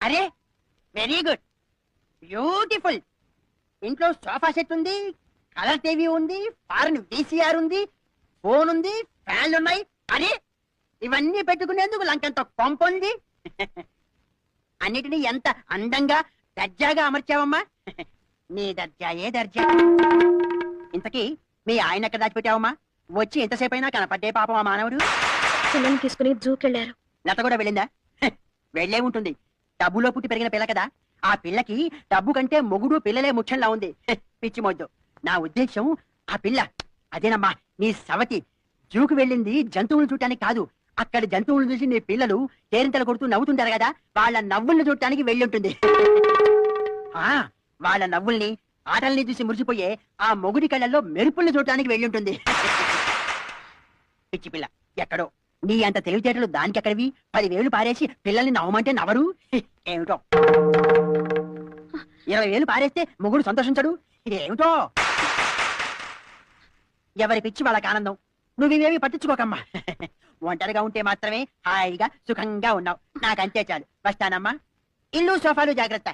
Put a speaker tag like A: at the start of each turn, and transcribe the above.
A: అరే very good, beautiful. ఇంట్లో sofa set ఉంది, కలర్ టీవీ ఉంది, ఫారెన్ VCR ఉంది, ఫోన్ ఉంది, ఫ్యాన్లు ఉన్నాయి. అరే ఇవన్నీ పెట్టుకునేందుకు లంకంత కొంప ఉంది. అన్నిటినీ ఎంత అందంగా దర్జాగా అమర్చావమ్మా. నీ దర్జా ఏ దర్జా. ఇంతకీ మీ ఆయన ఎక్కడ దాచిపెట్టావమ్మా? వచ్చి ఎంతసేపు అయినా కనపడ్డే పాపం ఆ మానవుడు.
B: పిల్లల్ని తీసుకుని జూకెళ్లారు.
A: లత కూడా వెళ్ళిందా? వెళ్ళే ఉంటుంది, డబ్బులో పుట్టి పెరిగిన పిల్ల కదా. ఆ పిల్లకి డబ్బు కంటే మొగుడు పిల్లలే ముఖ్యంలా ఉంది. పిచ్చి మొద్దు. నా ఉద్దేశం ఆ పిల్ల అదేనమ్మా నీ సవతి జూకు వెళ్ళింది జంతువులు చూడటానికి కాదు. అక్కడ జంతువులు చూసి నీ పిల్లలు కేరింతలు కొడుతూ నవ్వుతుంటారు కదా, వాళ్ళ నవ్వుల్ని చూడటానికి వెళ్ళి ఉంటుంది. వాళ్ళ నవ్వుల్ని ఆటల్ని చూసి మురిసిపోయే ఆ మొగుడి కళ్ళల్లో మెరుపుల్ని చూడటానికి వెళ్ళి ఉంటుంది. పిచ్చి పిల్ల ఎక్కడో. నీ అంత తెలివితేటలు దానికి ఎక్కడివి? 10,000 పారేసి పిల్లల్ని నవ్వమంటే నవ్వరు ఏమిటో. 20,000 పారేస్తే మొగుడు సంతోషించడు ఏమిటో. ఎవరి పిచ్చి వాళ్ళకి ఆనందం. నువ్వేమి పట్టించుకోకమ్మా. ఒంటరిగా ఉంటే మాత్రమే హాయిగా సుఖంగా ఉన్నావు. నాకంతే చాలు. వస్తానమ్మా. ఇల్లు సోఫాలు జాగ్రత్త.